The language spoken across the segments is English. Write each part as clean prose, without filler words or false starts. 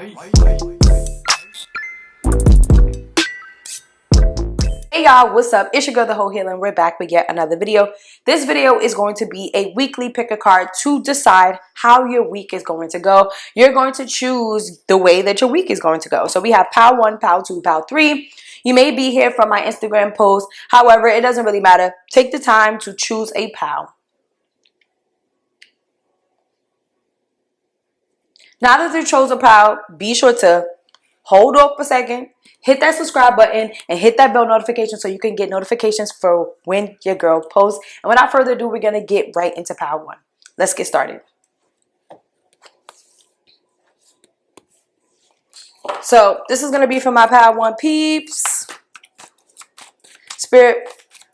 Hey y'all, what's up? It's your girl, the Heaux Healer, and we're back with yet another video. This video is going to be a weekly pick a card to decide how your week is going to go. You're going to choose the way that your week is going to go. So we have pile 1, pile 2, pile 3. You may be here from my Instagram post. However, it doesn't really matter. Take the time to choose a pile. Now that you chose a pile, be sure to hold off a second, hit that subscribe button, and hit that bell notification so you can get notifications for when your girl posts. And without further ado, we're going to get right into pile 1. Let's get started. So this is going to be for my pile 1 peeps. Spirit,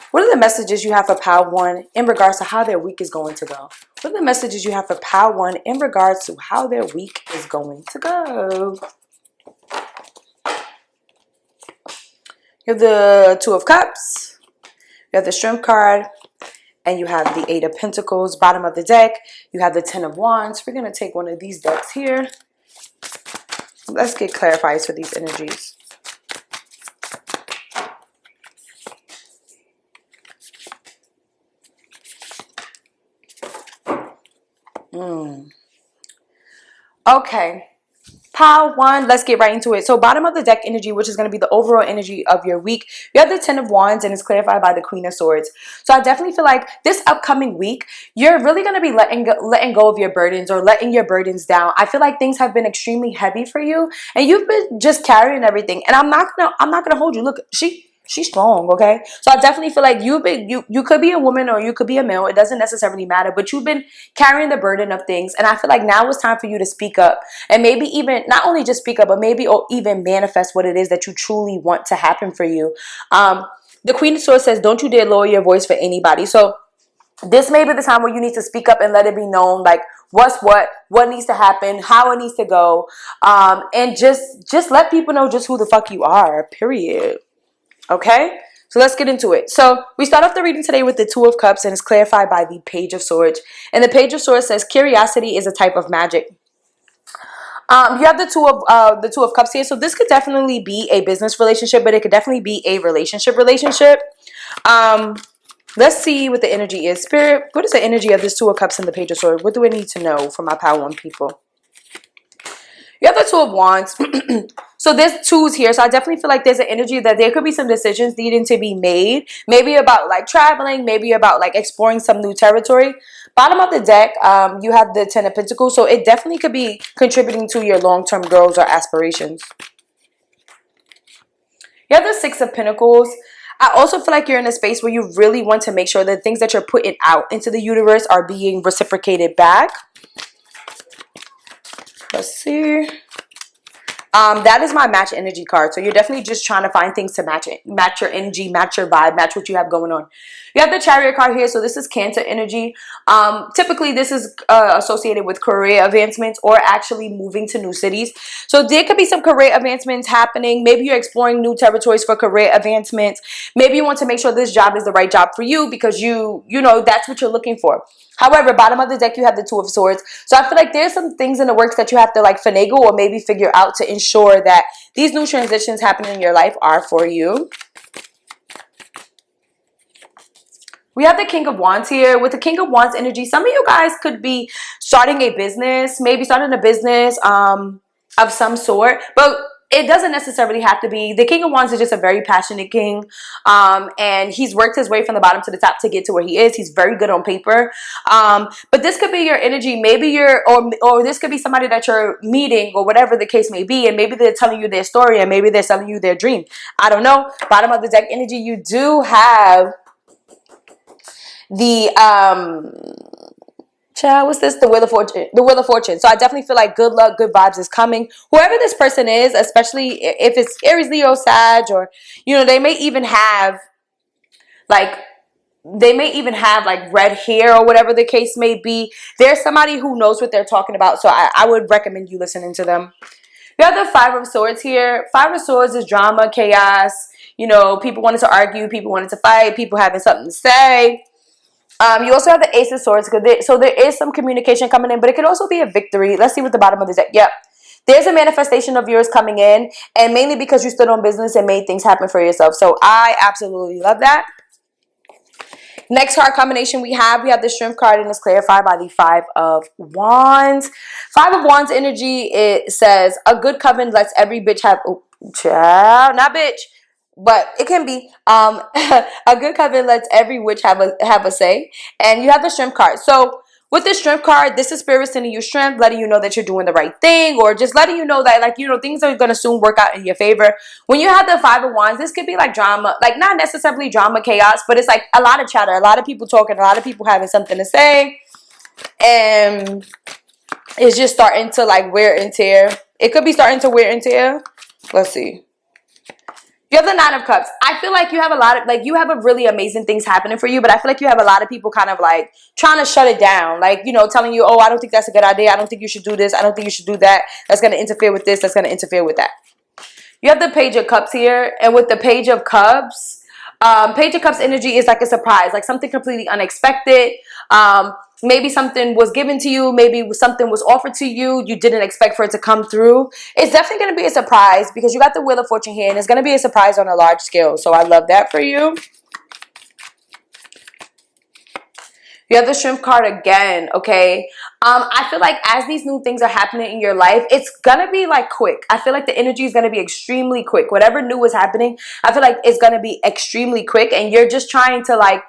what are the messages you have for pile 1 in regards to how their week is going to go? What are the messages you have for pile 1 in regards to how their week is going to go? You have the Two of Cups, you have the Strength card, and you have the Eight of Pentacles. Bottom of the deck, you have the Ten of Wands. We're going to take one of these decks here. Let's get clarifiers for these energies. Okay. Pile 1, let's get right into it. So bottom of the deck energy, which is going to be the overall energy of your week, you have the Ten of Wands, and it's clarified by the Queen of Swords. So I definitely feel like this upcoming week, you're really going to be letting go of your burdens, or letting your burdens down. I feel like things have been extremely heavy for you, and you've been just carrying everything. And I'm not gonna hold you. Look, she's strong, okay? So I definitely feel like you could be a woman or you could be a male. It doesn't necessarily matter, but you've been carrying the burden of things. And I feel like now it's time for you to speak up, and maybe even not only just speak up, but maybe or even manifest what it is that you truly want to happen for you. The Queen of Swords says, don't you dare lower your voice for anybody. So this may be the time where you need to speak up and let it be known, like what needs to happen, how it needs to go, and just let people know just who the fuck you are, period. Okay, so let's get into it. So we start off the reading today with the Two of Cups, and it's clarified by the Page of Swords. And the Page of Swords says curiosity is a type of magic. You have the Two of Cups here, so this could definitely be a business relationship, but it could definitely be a relationship. Let's see what the energy is. Spirit, what is the energy of this Two of Cups and the Page of Swords? What do I need to know for my pile 1 people? You have the Two of Wands. So there's twos here. So I definitely feel like there's an energy that there could be some decisions needing to be made. Maybe about like traveling. Maybe about like exploring some new territory. Bottom of the deck, you have the Ten of Pentacles. So it definitely could be contributing to your long-term goals or aspirations. You have the Six of Pentacles. I also feel like you're in a space where you really want to make sure that things that you're putting out into the universe are being reciprocated back. Let's see. That is my match energy card. So you're definitely just trying to find things to match it, match your energy, match your vibe, match what you have going on. You have the Chariot card here. So this is Cancer energy. Typically this is associated with career advancements or actually moving to new cities. So there could be some career advancements happening. Maybe you're exploring new territories for career advancements. Maybe you want to make sure this job is the right job for you because you know that's what you're looking for. However, bottom of the deck, you have the Two of Swords. So I feel like there's some things in the works that you have to like finagle or maybe figure out to ensure that these new transitions happening in your life are for you. We have the King of Wands here. With the King of Wands energy, some of you guys could be starting a business, maybe starting a business of some sort, but it doesn't necessarily have to be. The King of Wands is just a very passionate king, and he's worked his way from the bottom to the top to get to where he is. He's very good on paper, but this could be your energy. Maybe you're, or this could be somebody that you're meeting, or whatever the case may be, and maybe they're telling you their story, and maybe they're telling you their dream. I don't know. Bottom of the deck energy, you do have the child, what's this? The Wheel of Fortune. The Wheel of Fortune. So I definitely feel like good luck, good vibes is coming. Whoever this person is, especially if it's Aries, Leo, Sag, or they may even have like red hair or whatever the case may be. There's somebody who knows what they're talking about. So I would recommend you listening to them. We have the Five of Swords here. Five of Swords is drama, chaos. People wanted to argue, people wanted to fight, people having something to say. You also have the Ace of Swords. So there is some communication coming in, but it could also be a victory. Let's see what the bottom of the deck. Yep. there's a manifestation of yours coming in, and mainly because you stood on business and made things happen for yourself. So I absolutely love that. Next card combination we have the Strength card, and it's clarified by the Five of Wands. Five of Wands energy, it says, a good coven lets every bitch have, oh, child, not bitch, but it can be. A good coven lets every witch have a say. And you have the Strength card. So with the Strength card, this is spirit sending you strength, letting you know that you're doing the right thing, or just letting you know that, like, you know, things are going to soon work out in your favor. When you have the Five of Wands, this could be like drama, like not necessarily drama, chaos, but it's like a lot of chatter, a lot of people talking, a lot of people having something to say, and it's just starting to like wear and tear. It could be starting to wear and tear. Let's see. You have the Nine of Cups. I feel like you have a lot of, like, you have a really amazing things happening for you, but I feel like you have a lot of people kind of like trying to shut it down. Like, you know, telling you, oh, I don't think that's a good idea. I don't think you should do this. I don't think you should do that. That's going to interfere with this. That's going to interfere with that. You have the Page of Cups here. And with the Page of Cups energy is like a surprise, like something completely unexpected. Maybe something was given to you. Maybe something was offered to you. You didn't expect for it to come through. It's definitely going to be a surprise because you got the Wheel of Fortune here, and it's going to be a surprise on a large scale. So I love that for you. You have the Strength card again, okay? I feel like as these new things are happening in your life, it's gonna be like quick. I feel like the energy is gonna be extremely quick. Whatever new is happening, I feel like it's gonna be extremely quick, and you're just trying to like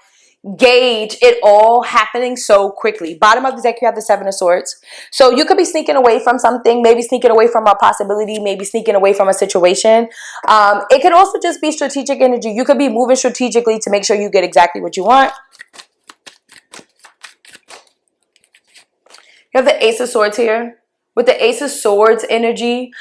gauge it all happening so quickly. Bottom of the deck, you have the Seven of Swords. So you could be sneaking away from something, maybe sneaking away from a possibility, maybe sneaking away from a situation. It could also just be strategic energy. You could be moving strategically to make sure you get exactly what you want. You have the Ace of Swords here. With the Ace of Swords energy,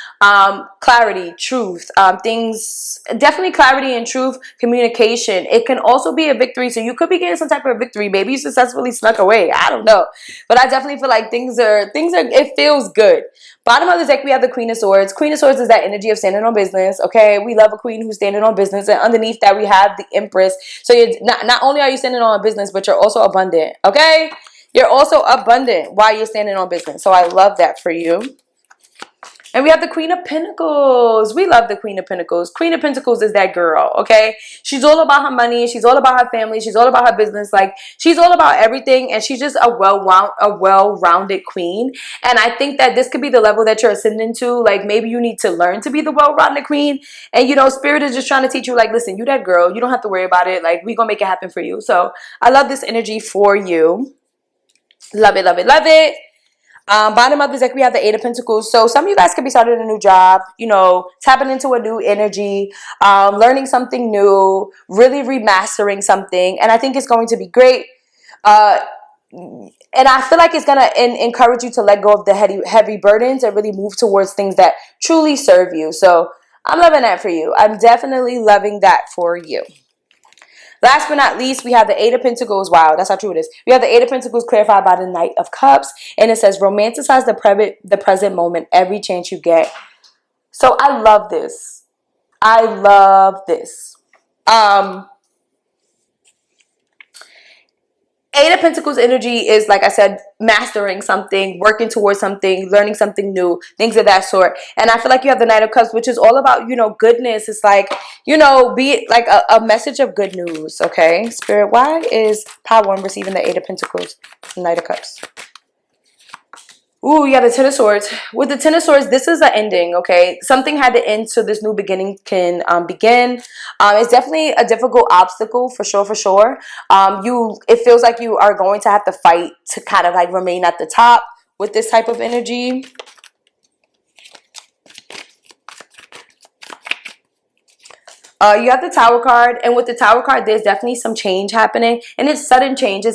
clarity, truth, things, definitely clarity and truth, communication. It can also be a victory. So you could be getting some type of victory. Maybe you successfully snuck away. I don't know. But I definitely feel like it feels good. Bottom of the deck, we have the Queen of Swords. Queen of Swords is that energy of standing on business. Okay, we love a queen who's standing on business. And underneath that, we have the Empress. So you're not only are you standing on business, but you're also abundant. Okay. You're also abundant while you're standing on business. So I love that for you. And we have the Queen of Pentacles. We love the Queen of Pentacles. Queen of Pentacles is that girl, okay? She's all about her money. She's all about her family. She's all about her business. Like, she's all about everything. And she's just a well-rounded queen. And I think that this could be the level that you're ascending to. Like, maybe you need to learn to be the well-rounded queen. And, you know, Spirit is just trying to teach you, like, listen, you that girl. You don't have to worry about it. Like, we're going to make it happen for you. So I love this energy for you. Love it, love it, love it. Bottom of the deck, we have the Eight of Pentacles. So some of you guys could be starting a new job, you know, tapping into a new energy, learning something new, really remastering something. And I think it's going to be great. And I feel like it's going to encourage you to let go of the heavy burdens and really move towards things that truly serve you. So I'm loving that for you. I'm definitely loving that for you. Last but not least, we have the Eight of Pentacles. Wow, that's how true it is. We have the Eight of Pentacles clarified by the Knight of Cups. And it says, romanticize the present moment every chance you get. So I love this. I love this. Eight of Pentacles energy is, like I said, mastering something, working towards something, learning something new, things of that sort. And I feel like you have the Knight of Cups, which is all about, you know, goodness. It's like, you know, be it like a message of good news, okay? Spirit, why is Power One receiving the Eight of Pentacles, Knight of Cups? Ooh, you got the Ten of Swords. With the Ten of Swords, this is an ending, okay? Something had to end so this new beginning can begin. It's definitely a difficult obstacle, for sure, for sure. It feels like you are going to have to fight to kind of like remain at the top with this type of energy. You have the Tower card, and with the Tower card, there's definitely some change happening, and it's sudden change.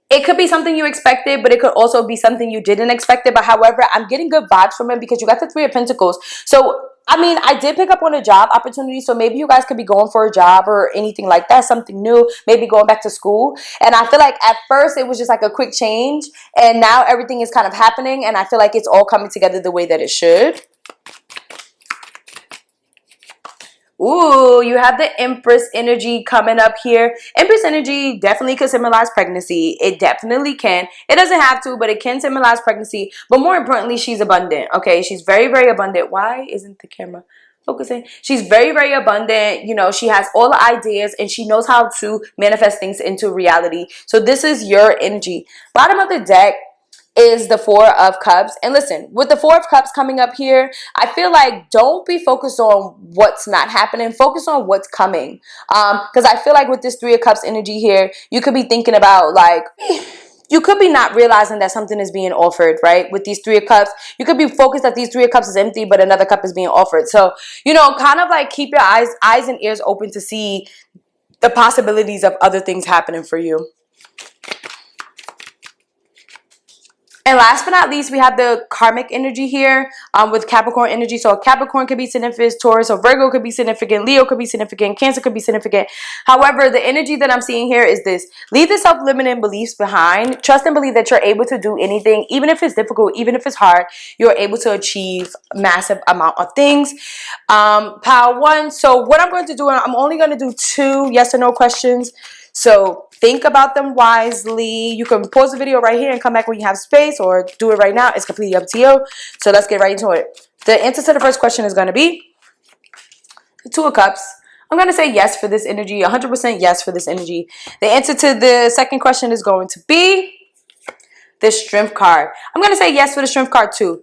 It could be something you expected, but it could also be something you didn't expect it. But however, I'm getting good vibes from it because you got the Three of Pentacles. So, I mean, I did pick up on a job opportunity. So maybe you guys could be going for a job or anything like that. Something new, maybe going back to school. And I feel like at first it was just like a quick change. And now everything is kind of happening. And I feel like it's all coming together the way that it should. Ooh, you have the Empress energy coming up here. Empress energy definitely could symbolize pregnancy. It definitely can. It doesn't have to, but it can symbolize pregnancy. But more importantly, she's abundant. Okay, she's very, very abundant. Why isn't the camera focusing? She's very, very abundant. You know, she has all the ideas and she knows how to manifest things into reality. So this is your energy. Bottom of the deck is the Four of Cups. And listen, with the Four of Cups coming up here, I feel like don't be focused on what's not happening. Focus on what's coming. Because I feel like with this Three of Cups energy here, you could be thinking about like, you could be not realizing that something is being offered, right? With these Three of Cups, you could be focused that these Three of Cups is empty, but another cup is being offered. So, you know, kind of like keep your eyes and ears open to see the possibilities of other things happening for you. And last but not least, we have the karmic energy here with Capricorn energy. So Capricorn could be significant, Taurus or Virgo could be significant, Leo could be significant, Cancer could be significant. However, the energy that I'm seeing here is this. Leave the self-limiting beliefs behind. Trust and believe that you're able to do anything, even if it's difficult, even if it's hard, you're able to achieve massive amount of things. Power one. So what I'm going to do, I'm only going to do 2 yes or no questions. So think about them wisely. You can pause the video right here and come back when you have space, or do it right now. It's completely up to you. So let's get right into it. The answer to the first question is going to be the Two of Cups. I'm going to say yes for this energy, 100% yes for this energy. The answer to the second question is going to be the Strength card. I'm going to say yes for the Strength card too.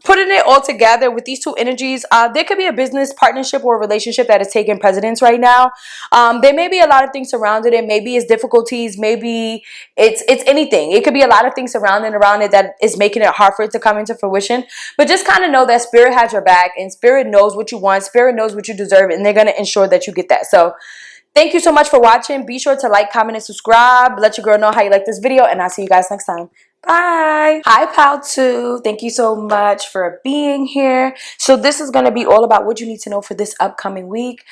Putting it all together with these two energies, there could be a business partnership or a relationship that is taking precedence right now. There may be a lot of things surrounding it. Maybe it's difficulties. Maybe it's anything. It could be a lot of things surrounding around it that is making it hard for it to come into fruition. But just kind of know that Spirit has your back and Spirit knows what you want. Spirit knows what you deserve, and they're going to ensure that you get that. So thank you so much for watching. Be sure to like, comment, and subscribe. Let your girl know how you like this video, and I'll see you guys next time. Bye. Hi, pal 2. Thank you so much for being here. So this is going to be all about what you need to know for this upcoming week.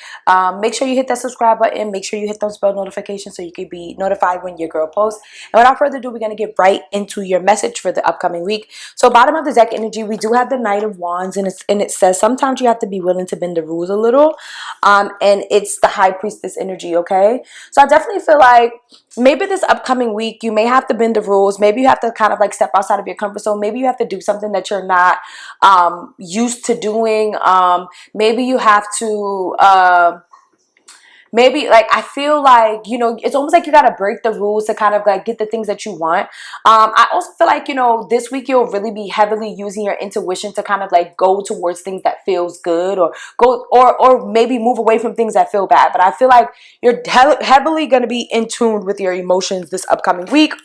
Make sure you hit that subscribe button. Make sure you hit those bell notifications so you can be notified when your girl posts. And without further ado, we're going to get right into your message for the upcoming week. So bottom of the deck energy, we do have the Knight of Wands, and it says sometimes you have to be willing to bend the rules a little. And it's the High Priestess energy, okay? So I definitely feel like maybe this upcoming week you may have to bend the rules. Maybe you have to kind of like step outside of your comfort zone. Maybe you have to do something that you're not used to doing. Maybe you have to maybe like I feel like, you know, it's almost like you gotta break the rules to kind of like get the things that you want. I also feel like, you know, this week you'll really be heavily using your intuition to kind of like go towards things that feels good, or go or maybe move away from things that feel bad. But I feel like you're heavily going to be in tune with your emotions this upcoming week.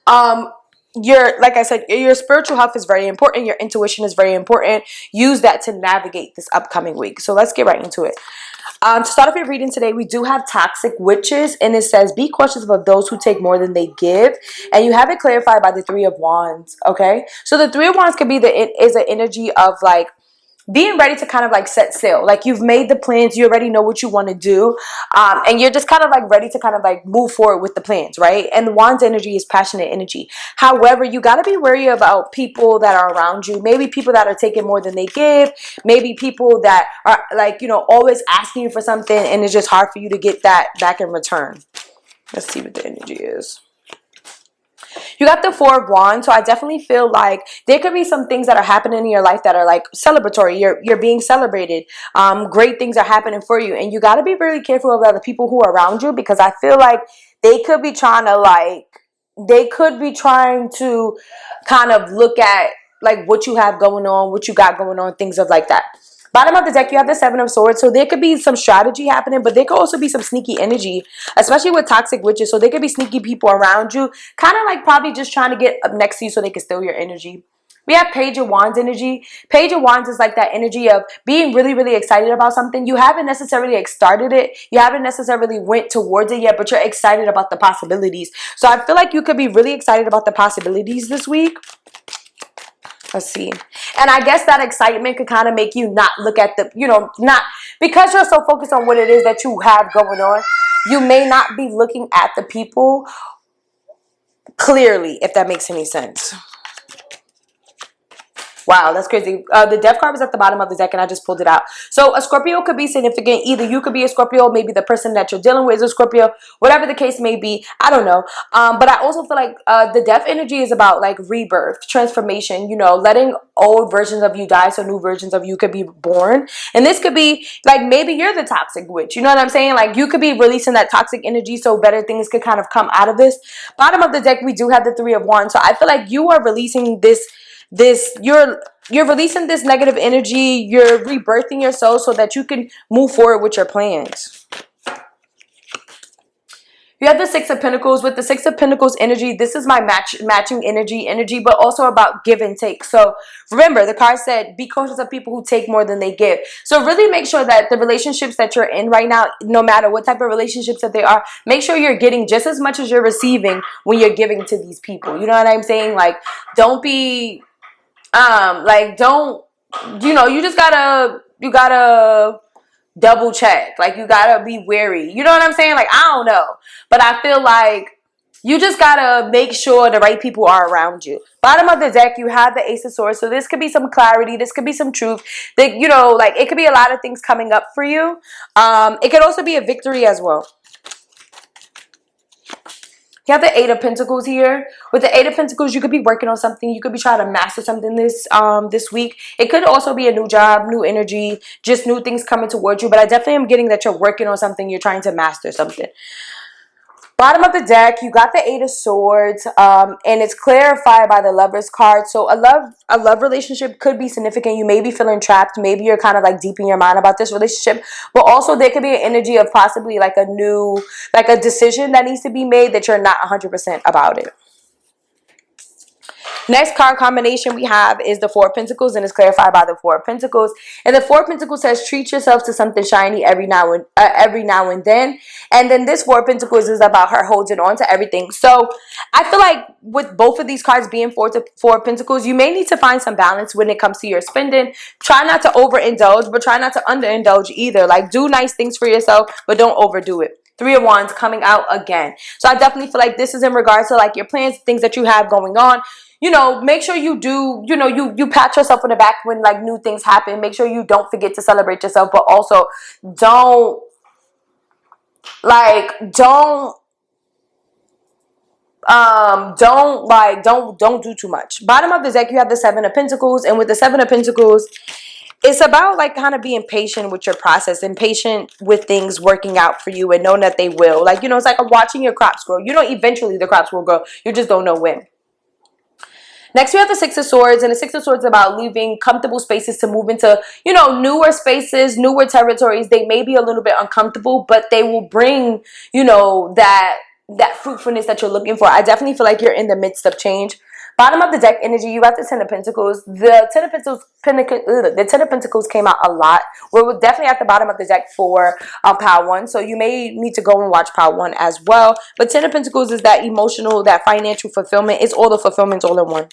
Like I said, your spiritual health is very important. Your intuition is very important. Use that to navigate this upcoming week. So let's get right into it. To start off your reading today, we do have toxic witches, and it says, be cautious of those who take more than they give. And you have it clarified by the Three of Wands, okay? So the Three of Wands could be is an energy of like being ready to kind of like set sail. Like you've made the plans, you already know what you want to do, and you're just kind of like ready to kind of like move forward with the plans, right? And the Wands energy is passionate energy. However, you got to be wary about people that are around you. Maybe people that are taking more than they give. Maybe people that are like, you know, always asking you for something, and it's just hard for you to get that back in return. Let's see what the energy is. You got the Four of Wands, so I definitely feel like there could be some things that are happening in your life that are like celebratory. You're being celebrated. Great things are happening for you, and you got to be really careful about the people who are around you, because I feel like they could be trying to kind of look at like what you have going on, what you got going on, things of like that. Bottom of the deck, you have the Seven of Swords. So there could be some strategy happening, but there could also be some sneaky energy, especially with toxic witches. So there could be sneaky people around you, kind of like probably just trying to get up next to you so they can steal your energy. We have Page of Wands energy. Page of Wands is like that energy of being really, really excited about something. You haven't necessarily started it. You haven't necessarily went towards it yet, but you're excited about the possibilities. So I feel like you could be really excited about the possibilities this week. Let's see. And I guess that excitement could kind of make you not look at the, you know, not because you're so focused on what it is that you have going on, you may not be looking at the people clearly, if that makes any sense. Wow, that's crazy. The death card was at the bottom of the deck and I just pulled it out. So a Scorpio could be significant. Either you could be a Scorpio, maybe the person that you're dealing with is a Scorpio, whatever the case may be. I don't know. But I also feel like the death energy is about like rebirth, transformation, you know, letting old versions of you die so new versions of you could be born. And this could be like maybe you're the toxic witch. You know what I'm saying? Like you could be releasing that toxic energy so better things could kind of come out of this. Bottom of the deck, we do have the Three of Wands. So I feel like you are releasing you're releasing this negative energy. You're rebirthing your soul so that you can move forward with your plans. You have the Six of Pentacles. With the Six of Pentacles energy, this is my matching energy, but also about give and take. So remember, the card said, be cautious of people who take more than they give. So really make sure that the relationships that you're in right now, no matter what type of relationships that they are, make sure you're getting just as much as you're receiving when you're giving to these people. You know what I'm saying? Like, don't be... don't, you know, you gotta double check. Like, you gotta be wary. You know what I'm saying? Like, I don't know. But I feel like you just gotta make sure the right people are around you. Bottom of the deck, you have the Ace of Swords. So this could be some clarity. This could be some truth. That, you know, like, it could be a lot of things coming up for you. It could also be a victory as well. You have the Eight of Pentacles here. With the Eight of Pentacles, you could be working on something. You could be trying to master something this week. It could also be a new job, new energy, just new things coming towards you. But I definitely am getting that you're working on something. You're trying to master something. Bottom of the deck, you got the Eight of Swords, and it's clarified by the Lover's card. So a love relationship could be significant. You may be feeling trapped. Maybe you're kind of like deep in your mind about this relationship. But also there could be an energy of possibly like a decision that needs to be made that you're not 100% about it. Next card combination we have is the Four of Pentacles, and it's clarified by the Four of Pentacles. And the Four of Pentacles says, treat yourself to something shiny every now and then. And then this Four of Pentacles is about her holding on to everything. So I feel like with both of these cards being Four of Pentacles, you may need to find some balance when it comes to your spending. Try not to overindulge, but try not to underindulge either. Like, do nice things for yourself, but don't overdo it. Three of Wands coming out again. So I definitely feel like this is in regards to like your plans, things that you have going on. You know, make sure you do, you know, you pat yourself on the back when like new things happen. Make sure you don't forget to celebrate yourself, but also don't do too much. Bottom of the deck, you have the Seven of Pentacles, and with the Seven of Pentacles, it's about like kind of being patient with your process and patient with things working out for you and knowing that they will. Like, you know, it's like watching your crops grow. You know, eventually the crops will grow. You just don't know when. Next, we have the Six of Swords, and the Six of Swords is about leaving comfortable spaces to move into, you know, newer spaces, newer territories. They may be a little bit uncomfortable, but they will bring, you know, that fruitfulness that you're looking for. I definitely feel like you're in the midst of change. Bottom of the deck energy, you got the Ten of Pentacles. The Ten of Pentacles came out a lot. We're definitely at the bottom of the deck for Pile 1. So you may need to go and watch Pile 1 as well. But Ten of Pentacles is that emotional, that financial fulfillment. It's all the fulfillments all in one.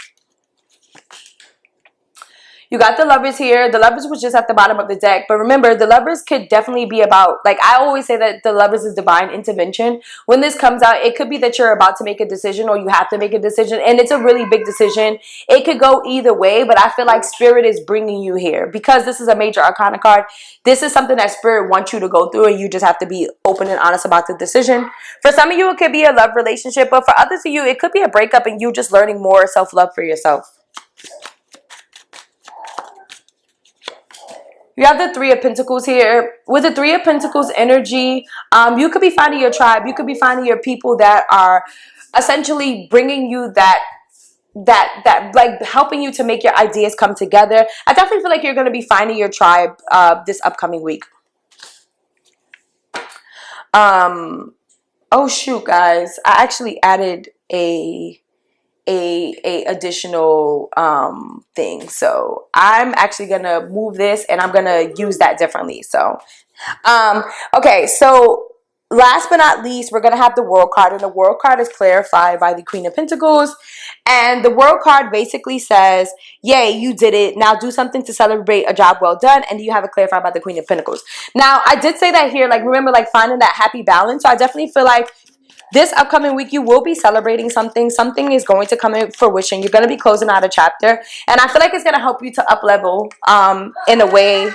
You got the Lovers here. The Lovers was just at the bottom of the deck. But remember, the Lovers could definitely be about, like I always say that the Lovers is divine intervention. When this comes out, it could be that you're about to make a decision or you have to make a decision. And it's a really big decision. It could go either way. But I feel like Spirit is bringing you here. Because this is a major arcana card. This is something that Spirit wants you to go through. And you just have to be open and honest about the decision. For some of you, it could be a love relationship. But for others of you, it could be a breakup and you just learning more self-love for yourself. You have the Three of Pentacles here. With the Three of Pentacles energy, you could be finding your tribe. You could be finding your people that are essentially bringing you that like helping you to make your ideas come together. I definitely feel like you're going to be finding your tribe this upcoming week. Oh shoot, guys. I actually added a additional thing, so I'm actually gonna move this and I'm gonna use that differently. So okay, so last but not least, we're gonna have the World card, and the World card is clarified by the Queen of Pentacles. And the World card basically says, yay, you did it. Now do something to celebrate a job well done. And you have it clarified by the Queen of Pentacles. Now I did say that here, like remember, like finding that happy balance. So I definitely feel like This upcoming week, you will be celebrating something. Something is going to come in fruition. You're going to be closing out a chapter. And I feel like it's going to help you to up level in a way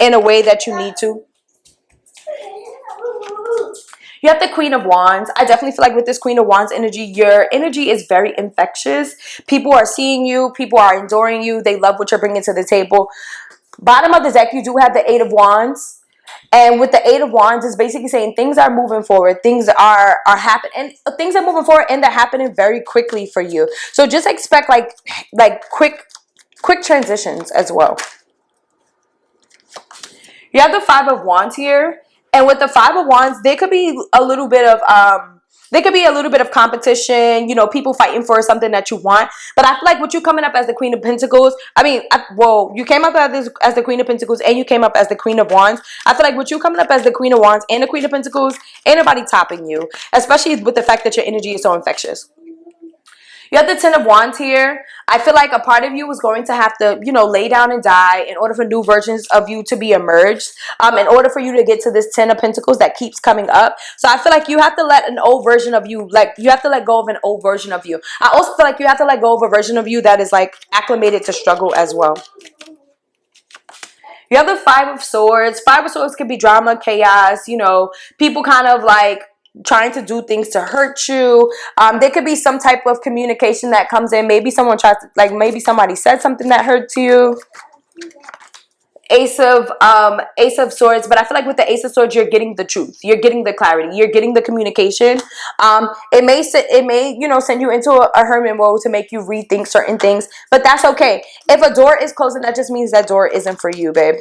that you need to. You have the Queen of Wands. I definitely feel like with this Queen of Wands energy, your energy is very infectious. People are seeing you. People are adoring you. They love what you're bringing to the table. Bottom of the deck, you do have the Eight of Wands. And with the Eight of Wands, it's basically saying things are moving forward. Things are happening. And things are moving forward and they're happening very quickly for you. So just expect like quick transitions as well. You have the Five of Wands here. And with the Five of Wands, there could be a little bit of competition, you know, people fighting for something that you want. But I feel like with you coming up as the Queen of Pentacles, you came up as the Queen of Pentacles and you came up as the Queen of Wands. I feel like with you coming up as the Queen of Wands and the Queen of Pentacles, ain't nobody topping you, especially with the fact that your energy is so infectious. You have the Ten of Wands here. I feel like a part of you is going to have to, you know, lay down and die in order for new versions of you to be emerged. In order for you to get to this Ten of Pentacles that keeps coming up. So I feel like you have to let an old version of you, you have to let go of an old version of you. I also feel like you have to let go of a version of you that is like acclimated to struggle as well. You have the Five of Swords. Five of Swords could be drama, chaos, you know, people kind of like trying to do things to hurt you. There could be some type of communication that comes in. Maybe someone tries to, maybe somebody said something that hurts you. Ace of Swords, but I feel like with the Ace of Swords, you're getting the truth, you're getting the clarity, you're getting the communication. It may you know, send you into a hermit mode to make you rethink certain things, but that's okay. If a door is closing, that just means that door isn't for you, babe.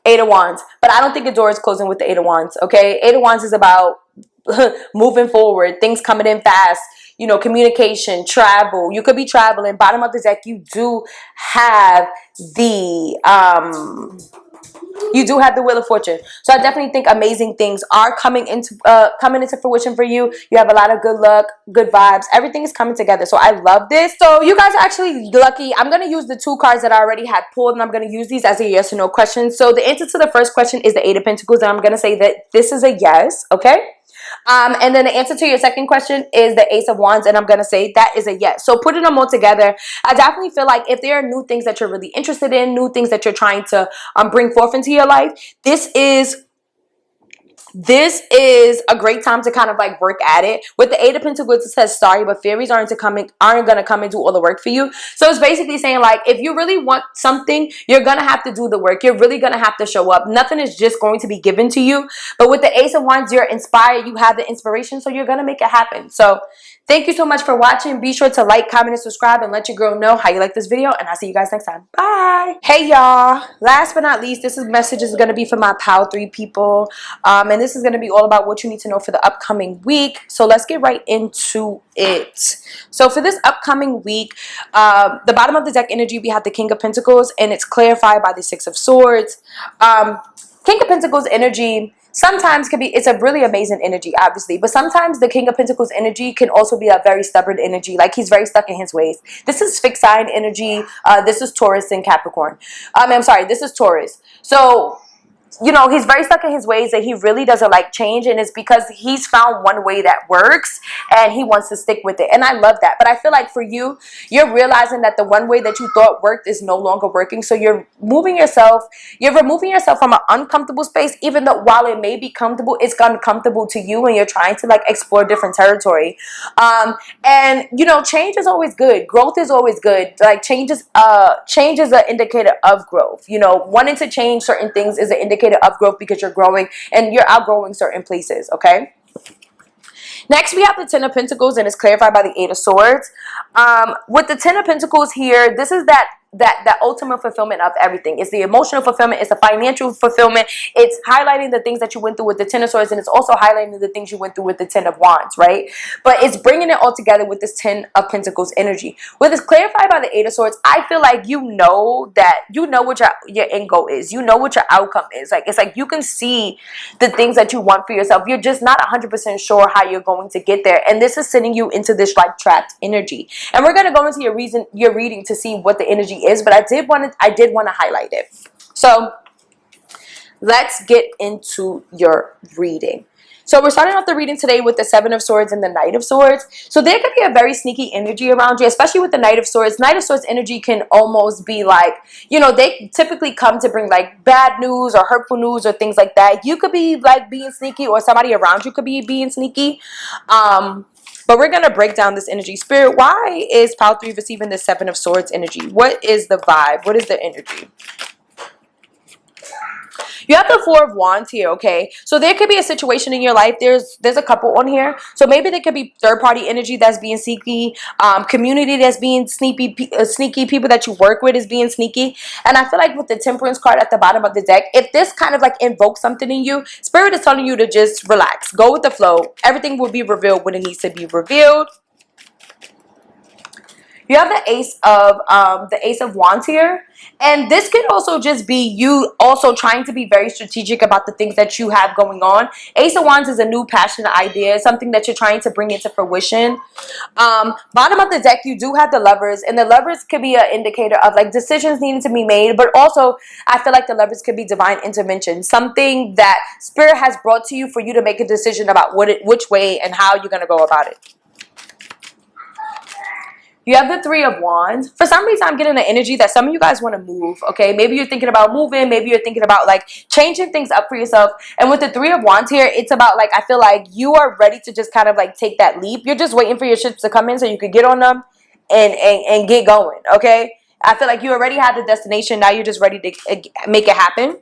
Eight of Wands, but I don't think a door is closing with the Eight of Wands. Okay, Eight of Wands is about moving forward, things coming in fast, you know, communication, travel. You could be traveling. Bottom of the deck, you do have the Wheel of Fortune. So I definitely think amazing things are coming into fruition for you. You have a lot of good luck, good vibes. Everything is coming together. So I love this. So you guys are actually lucky. I'm going to use the two cards that I already had pulled, and I'm going to use these as a yes or no question. So the answer to the first question is the Eight of Pentacles, and I'm going to say that this is a yes, okay? And then the answer to your second question is the Ace of Wands, and I'm going to say that is a yes. So putting them all together, I definitely feel like if there are new things that you're really interested in, new things that you're trying to bring forth into your life, this is a great time to kind of like work at it. With the Eight of Pentacles, it says sorry, but fairies aren't gonna come and do all the work for you. So it's basically saying like, if you really want something, you're gonna have to do the work. You're really gonna have to show up. Nothing is just going to be given to you. But with the Ace of Wands, you're inspired. You have the inspiration, so you're gonna make it happen. So thank you so much for watching. Be sure to like, comment, and subscribe, and let your girl know how you like this video. And I'll see you guys next time. Bye. Hey y'all. Last but not least, this message is gonna be for my Pow 3 people. And this is going to be all about what you need to know for the upcoming week. So let's get right into it. So for this upcoming week, the bottom of the deck energy, we have the King of Pentacles, and it's clarified by the Six of Swords. King of Pentacles energy sometimes it's a really amazing energy, obviously, but sometimes the King of Pentacles energy can also be a very stubborn energy. Like, he's very stuck in his ways. This is fixed sign energy. This is Taurus and Capricorn. I'm sorry, this is Taurus. So, you know, he's very stuck in his ways and he really doesn't like change, and it's because he's found one way that works and he wants to stick with it. And I love that. But I feel like for you, you're realizing that the one way that you thought worked is no longer working. So you're removing yourself from an uncomfortable space, even though while it may be comfortable, it's uncomfortable to you and you're trying to like explore different territory. And you know, change is always good. Growth is always good. Like, change is an indicator of growth. You know, wanting to change certain things is an indicator of growth because you're growing and you're outgrowing certain places, okay? Next, we have the Ten of Pentacles, and it's clarified by the Eight of Swords. With the Ten of Pentacles here, this is that ultimate fulfillment of everything. It's the emotional fulfillment. It's the financial fulfillment. It's highlighting the things that you went through with the Ten of Swords, and it's also highlighting the things you went through with the Ten of Wands, right? But it's bringing it all together with this Ten of Pentacles energy. With this clarified by the Eight of Swords, I feel like you know what your end goal is. You know what your outcome is. Like, it's like you can see the things that you want for yourself. You're just not 100% sure how you're going to get there, and this is sending you into this like trapped energy. And we're gonna go into your reading to see what the energy is, but I did want to highlight it. So let's get into your reading. So we're starting off the reading today with the Seven of Swords and the Knight of Swords. So there could be a very sneaky energy around you, especially with the Knight of Swords. Knight of Swords energy can almost be like, you know, they typically come to bring like bad news or hurtful news or things like that. You could be like being sneaky, or somebody around you could be being sneaky. But we're going to break down this energy. Spirit, why is pile 3 receiving the Seven of Swords energy? What is the vibe? What is the energy? You have the Four of Wands here, okay? So there could be a situation in your life. There's a couple on here. So maybe there could be third-party energy that's being sneaky, community that's being sneaky, people that you work with is being sneaky. And I feel like with the Temperance card at the bottom of the deck, if this kind of like invokes something in you, Spirit is telling you to just relax. Go with the flow. Everything will be revealed when it needs to be revealed. You have the Ace of Wands here, and this could also just be you also trying to be very strategic about the things that you have going on. Ace of Wands is a new passionate idea, something that you're trying to bring into fruition. Bottom of the deck, you do have the Lovers, and the Lovers could be an indicator of like decisions needing to be made, but also I feel like the Lovers could be divine intervention, something that Spirit has brought to you for you to make a decision about which way and how you're going to go about it. You have the Three of Wands. For some reason, I'm getting the energy that some of you guys want to move, okay? Maybe you're thinking about moving. Maybe you're thinking about, like, changing things up for yourself. And with the Three of Wands here, it's about, like, I feel like you are ready to just kind of, like, take that leap. You're just waiting for your ships to come in so you could get on them and get going, okay? I feel like you already have the destination. Now you're just ready to make it happen.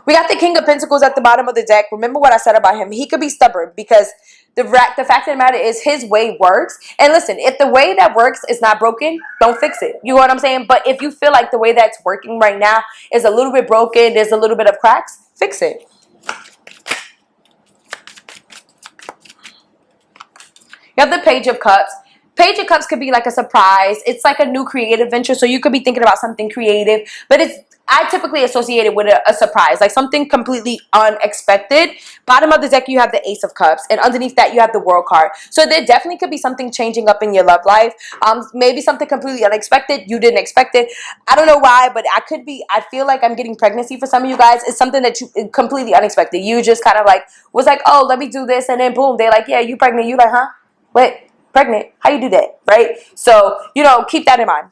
We got the King of Pentacles at the bottom of the deck. Remember what I said about him. He could be stubborn because the fact of the matter is his way works. And listen, if the way that works is not broken, don't fix it. You know what I'm saying? But if you feel like the way that's working right now is a little bit broken, there's a little bit of cracks, fix it. You have the Page of Cups. Page of Cups could be like a surprise. It's like a new creative venture. So you could be thinking about something creative, but I typically associate it with a surprise, like something completely unexpected. Bottom of the deck, you have the Ace of Cups, and underneath that, you have the World card. So there definitely could be something changing up in your love life. Maybe something completely unexpected. You didn't expect it. I don't know why, but I feel like I'm getting pregnancy for some of you guys. It's something that you completely unexpected. You just kind of like was like, oh, let me do this, and then boom, they're like, yeah, you pregnant. You like, huh? Wait, pregnant? How you do that, right? So, you know, keep that in mind.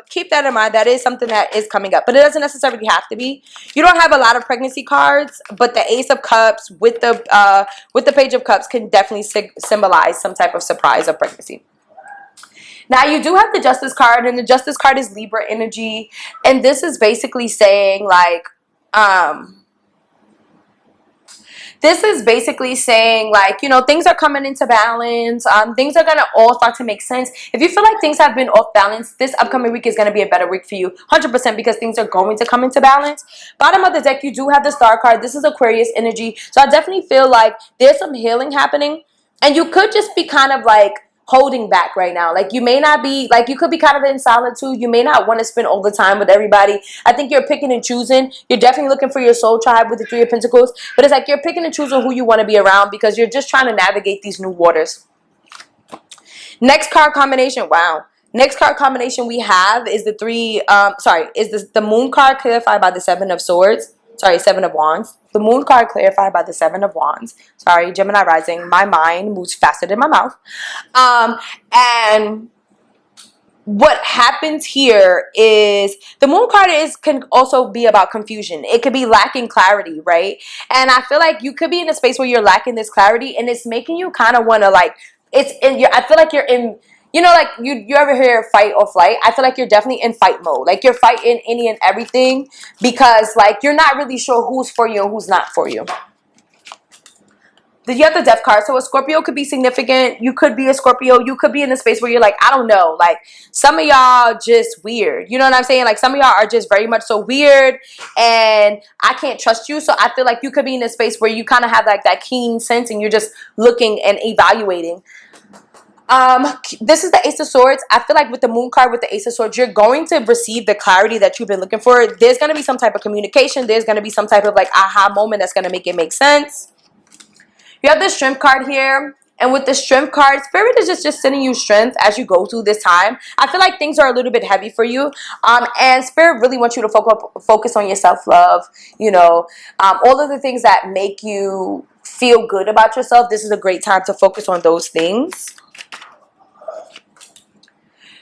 Keep that in mind. That is something that is coming up, but it doesn't necessarily have to be. You don't have a lot of pregnancy cards, but the Ace of Cups with the Page of Cups can definitely symbolize some type of surprise of pregnancy. Now you do have the Justice card, and the Justice card is Libra energy, and this is basically saying like this is basically saying, like, you know, things are coming into balance. Things are going to all start to make sense. If you feel like things have been off balance, this upcoming week is going to be a better week for you. 100%, because things are going to come into balance. Bottom of the deck, you do have the Star card. This is Aquarius energy. So I definitely feel like there's some healing happening. And you could just be kind of like holding back right now. Like you may not be, like you could be kind of in solitude. You may not want to spend all the time with everybody. I think you're picking and choosing. You're definitely looking for your soul tribe with the Three of Pentacles, but it's like you're picking and choosing who you want to be around because you're just trying to navigate these new waters. Next card combination. Wow. Next card combination we have is the the Moon card clarified by the Seven of Swords. Sorry, Seven of Wands. The Moon card clarified by the Seven of Wands. Sorry, Gemini rising. My mind moves faster than my mouth. And what happens here is the Moon card can also be about confusion. It could be lacking clarity, right? And I feel like you could be in a space where you're lacking this clarity, and it's making you kind of want to like. I feel like you're in. You know, like, you ever hear fight or flight? I feel like you're definitely in fight mode. Like, you're fighting any and everything because, like, you're not really sure who's for you and who's not for you. Then you have the Death card. So a Scorpio could be significant. You could be a Scorpio. You could be in a space where you're like, I don't know. Like, some of y'all just weird. You know what I'm saying? Like, some of y'all are just very much so weird, and I can't trust you. So I feel like you could be in a space where you kind of have, like, that keen sense, and you're just looking and evaluating. This is the Ace of Swords. I feel like with the Moon card, with the Ace of Swords, you're going to receive the clarity that you've been looking for. There's going to be some type of communication. There's going to be some type of like aha moment that's going to make it make sense. You have the Strength card here. And with the Strength card, Spirit is just sending you strength as you go through this time. I feel like things are a little bit heavy for you. And Spirit really wants you to focus on your self-love. You know, all of the things that make you feel good about yourself, this is a great time to focus on those things.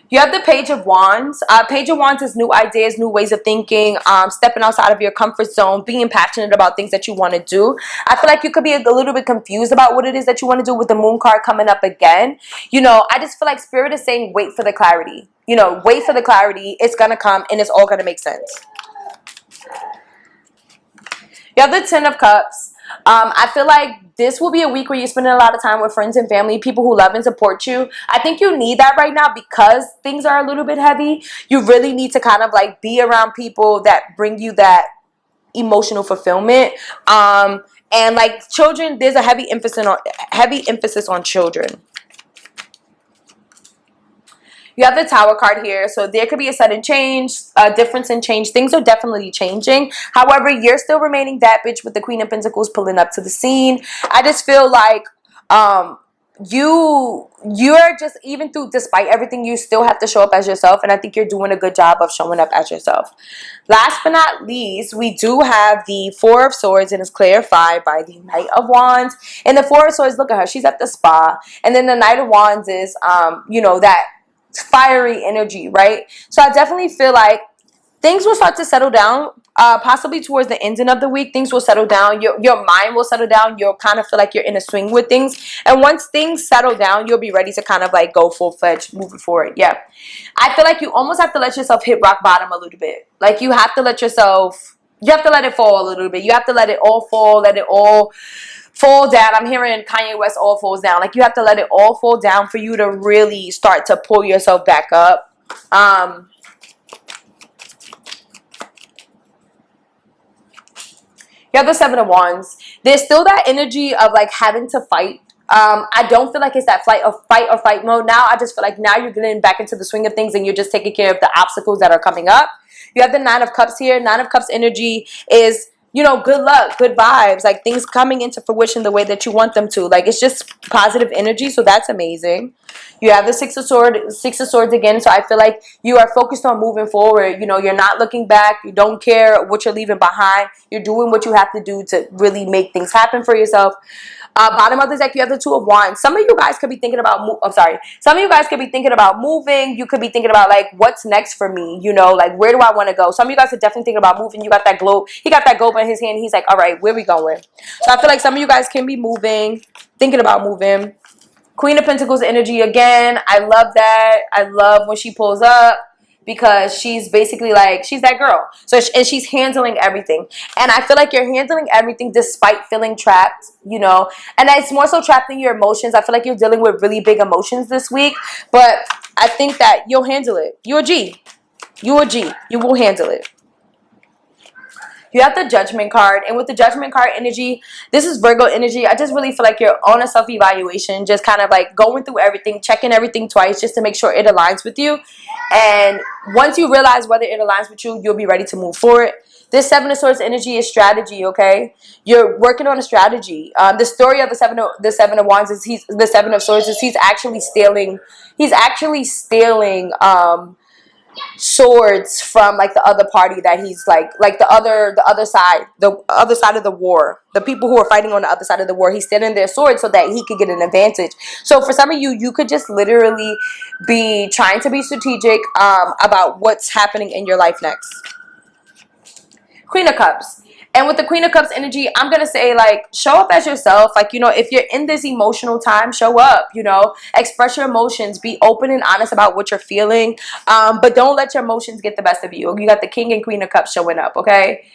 You have the Page of Wands. Page of Wands is new ideas, new ways of thinking, stepping outside of your comfort zone, being passionate about things that you want to do. I feel like you could be a little bit confused about what it is that you want to do with the Moon card coming up again. You know, I just feel like Spirit is saying wait for the clarity. You know, wait for the clarity. It's going to come and it's all going to make sense. You have the Ten of Cups. I feel like this will be a week where you're spending a lot of time with friends and family, people who love and support you. I think you need that right now because things are a little bit heavy. You really need to kind of like be around people that bring you that emotional fulfillment. And like children, there's a heavy emphasis on children. You have the Tower card here, so there could be a sudden change, a difference in change. Things are definitely changing. However, you're still remaining that bitch with the Queen of Pentacles pulling up to the scene. I just feel like you're just, even through, despite everything, you still have to show up as yourself, and I think you're doing a good job of showing up as yourself. Last but not least, we do have the Four of Swords, and it's clarified by the Knight of Wands. And the Four of Swords, look at her, she's at the spa. And then the Knight of Wands is you know, that fiery energy, right? So I definitely feel like things will start to settle down, possibly towards the ending of the week. Things will settle down. Your mind will settle down. You'll kind of feel like you're in a swing with things. And once things settle down, you'll be ready to kind of like go full-fledged moving forward. Yeah. I feel like you almost have to let yourself hit rock bottom a little bit. Like you have to let yourself, you have to let it fall a little bit. You have to let it all fall, let it all fall down. I'm hearing Kanye West, all falls down. Like you have to let it all fall down for you to really start to pull yourself back up. You have the Seven of Wands. There's still that energy of like having to fight. I don't feel like it's that fight or fight mode now. I just feel like now you're getting back into the swing of things and you're just taking care of the obstacles that are coming up. You have the Nine of Cups here. Nine of Cups energy is, you know, good luck, good vibes, like things coming into fruition the way that you want them to. Like it's just positive energy, so that's amazing. You have the Six of Swords again, so I feel like you are focused on moving forward. You know, you're not looking back. You don't care what you're leaving behind. You're doing what you have to do to really make things happen for yourself. Bottom of the deck, you have the Two of Wands. Some of you guys could be thinking about, some of you guys could be thinking about moving. You could be thinking about like, what's next for me? You know, like where do I want to go? Some of you guys are definitely thinking about moving. You got that globe. He got that globe in his hand. He's like, all right, where we going? So I feel like some of you guys can be moving, thinking about moving. Queen of Pentacles energy again. I love that. I love when she pulls up, because she's basically like, she's that girl. So, and she's handling everything. And I feel like you're handling everything despite feeling trapped, you know. And it's more so trapped in your emotions. I feel like you're dealing with really big emotions this week. But I think that you'll handle it. You're a G. You're a G. You will handle it. You have the Judgment card, and with the Judgment card energy, this is Virgo energy. I just really feel like you're on a self-evaluation, just kind of like going through everything, checking everything twice just to make sure it aligns with you. And once you realize whether it aligns with you, you'll be ready to move forward. This Seven of Swords energy is strategy, okay? You're working on a strategy. The story of the Seven of Wands is the Seven of Swords is he's actually stealing swords from like the other party that he's like the other side of the war, the people who are fighting on the other side of the war. He's stealing their swords so that he could get an advantage. So for some of you, you could just literally be trying to be strategic about what's happening in your life next. Queen of Cups. And with the Queen of Cups energy, I'm going to say, like, show up as yourself. Like, you know, if you're in this emotional time, show up, you know. Express your emotions. Be open and honest about what you're feeling. But don't let your emotions get the best of you. You got the King and Queen of Cups showing up, okay?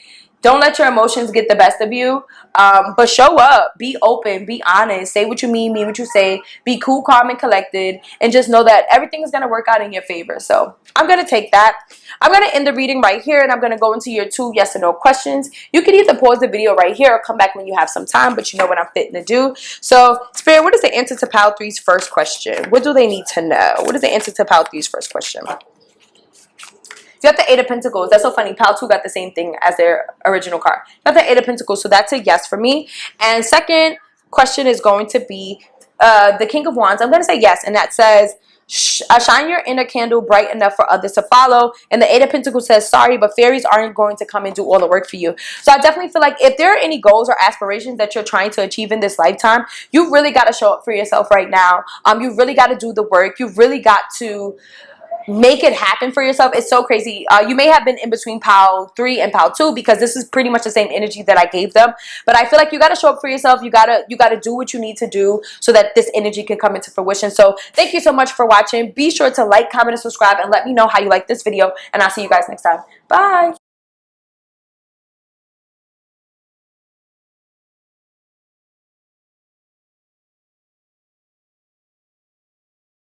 Don't let your emotions get the best of you. But show up. Be open. Be honest. Say what you mean what you say. Be cool, calm, and collected. And just know that everything is going to work out in your favor. So I'm going to take that. I'm going to end the reading right here, and I'm going to go into your 2 yes or no questions. You can either pause the video right here or come back when you have some time, but you know what I'm fitting to do. So, Spirit, what is the answer to Pile 3's first question? What do they need to know? What is the answer to Pile 3's first question? You got the Eight of Pentacles. That's so funny. Pile 2 got the same thing as their original card. You got the Eight of Pentacles, so that's a yes for me. And second question is going to be the King of Wands. I'm going to say yes, and that says, Shine your inner candle bright enough for others to follow. And the Eight of Pentacles says, sorry, but fairies aren't going to come and do all the work for you. So I definitely feel like if there are any goals or aspirations that you're trying to achieve in this lifetime, you really got to show up for yourself right now. You really got to do the work. You really got to make it happen for yourself. It's so crazy. You may have been in between pile 3 and pile 2 because this is pretty much the same energy that I gave them, but I feel like you got to show up for yourself. You gotta do what you need to do so that this energy can come into fruition. So thank you so much for watching. Be sure to like, comment, and subscribe, and let me know how you like this video, and I'll see you guys next time. Bye.